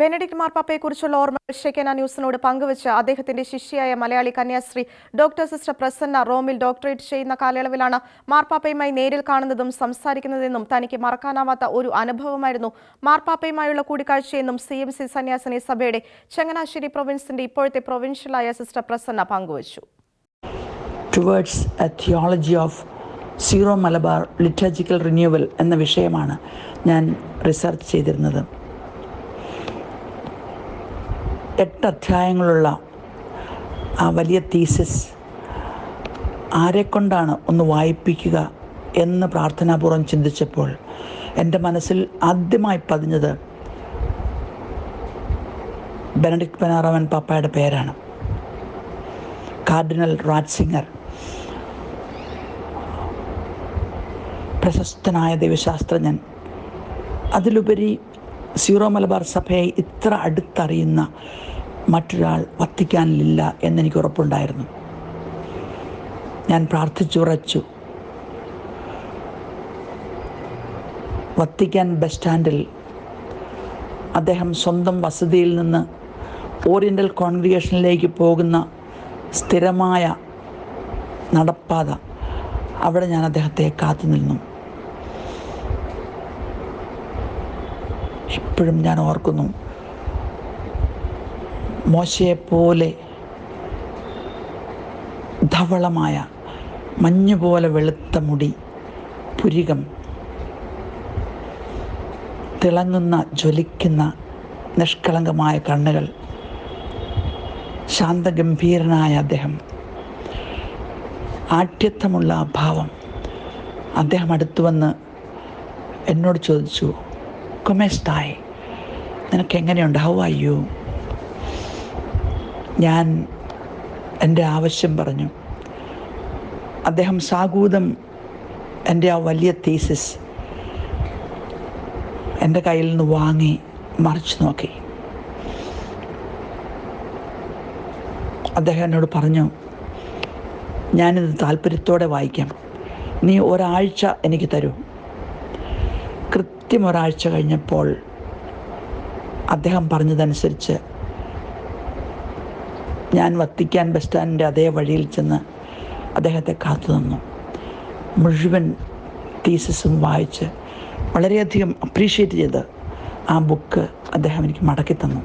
Benedict മാർപ്പാപ്പയെക്കുറിച്ചുള്ള ഓർമ്മകൾ ഷെക്കേന ന്യൂസിനോട് പങ്കുവച്ച് അദ്ദേഹത്തിന്റെ ശിഷ്യയായ മലയാളി കന്യാസ്ത്രീ ഡോക്ടർ സിസ്റ്റർ പ്രസന്ന റോമിൽ ഡോക്ടറേറ്റ് ചെയ്യുന്ന കാലയളവിലാണ് മാർപ്പാപ്പയുമായി നേരിൽ കാണുന്നതും സംസാരിക്കുന്നതെന്നും തനിക്ക് മറക്കാനാവാത്ത ഒരു അനുഭവമായിരുന്നു മാർപ്പാപ്പയുമായുള്ള കൂടിക്കാഴ്ചയെന്നും CMC സന്യാസിനി സഭയുടെ ചങ്ങനാശ്ശേരി പ്രൊവിൻസിന്റെ ഇപ്പോഴത്തെ പ്രൊവിൻഷ്യലായ സിസ്റ്റർ പ്രസന്ന പങ്കുവച്ചു. Towards a theology of Syro Malabar liturgical renewal എന്ന വിഷയമാണ് ഞാൻ റിസർച്ച് ചെയ്തിരുന്നത്. 8 അധ്യായങ്ങളുള്ള ആ വലിയ തീസിസ് ആരെക്കൊണ്ടാണ് ഒന്ന് വായിപ്പിക്കുക എന്ന് പ്രാർത്ഥനാപൂർവ്വം ചിന്തിച്ചപ്പോൾ എൻ്റെ മനസ്സിൽ ആദ്യമായി പതിഞ്ഞത് ബെനഡിക്ട് 16 പാപ്പായുടെ പേരാണ്. കാർഡിനൽ റാറ്റ്സിംഗർ, പ്രശസ്തനായ ദൈവശാസ്ത്രജ്ഞൻ, അതിലുപരി സീറോ മലബാർ സഭയെ ഇത്ര അടുത്തറിയുന്ന മറ്റൊരാൾ വത്തിക്കാനിലില്ല എന്നെനിക്ക് ഉറപ്പുണ്ടായിരുന്നു. ഞാൻ പ്രാർത്ഥിച്ചുറച്ചു. വത്തിക്കാൻ ബസ് സ്റ്റാൻഡിൽ അദ്ദേഹം സ്വന്തം വസതിയിൽ നിന്ന് ഓറിയൻ്റൽ കോൺഗ്രിഗേഷനിലേക്ക് പോകുന്ന സ്ഥിരമായ നടപ്പാത, അവിടെ ഞാൻ അദ്ദേഹത്തെ കാത്തു നിന്നു. ഇപ്പോഴും ഞാൻ ഓർക്കുന്നു, മോശയെപ്പോലെ ധവളമായ മഞ്ഞുപോലെ വെളുത്ത മുടി, പുരികം, തിളങ്ങുന്ന ജ്വലിക്കുന്ന നിഷ്കളങ്കമായ കണ്ണുകൾ, ശാന്തഗംഭീരനായ അദ്ദേഹം, ആഢ്യത്വമുള്ള ഭാവം. അദ്ദേഹം അടുത്തു വന്ന് എന്നോട് ചോദിച്ചു, "കൊമേസ്തായ്, നിനക്ക് എങ്ങനെയുണ്ട്? How are you?" ഞാൻ എൻ്റെ ആവശ്യം പറഞ്ഞു. അദ്ദേഹം സാഗൂതം എൻ്റെ ആ വലിയ തീസിസ് എൻ്റെ കയ്യിൽ നിന്ന് വാങ്ങി മറിച്ചു നോക്കി. അദ്ദേഹം എന്നോട് പറഞ്ഞു, "ഞാനിത് താല്പര്യത്തോടെ വായിക്കാം. നീ ഒരാഴ്ച എനിക്ക് തരൂ." കൃത്യം ഒരാഴ്ച കഴിഞ്ഞപ്പോൾ അദ്ദേഹം പറഞ്ഞതനുസരിച്ച് ഞാൻ വത്തിക്കാൻ ബസ് സ്റ്റാൻഡിൻ്റെ അതേ വഴിയിൽ ചെന്ന് അദ്ദേഹത്തെ കാത്തു നിന്നു. മുഴുവൻ തീസിസും വായിച്ച് വളരെയധികം അപ്രീഷിയേറ്റ് ചെയ്ത് ആ ബുക്ക് അദ്ദേഹം എനിക്ക് മടക്കി തന്നു.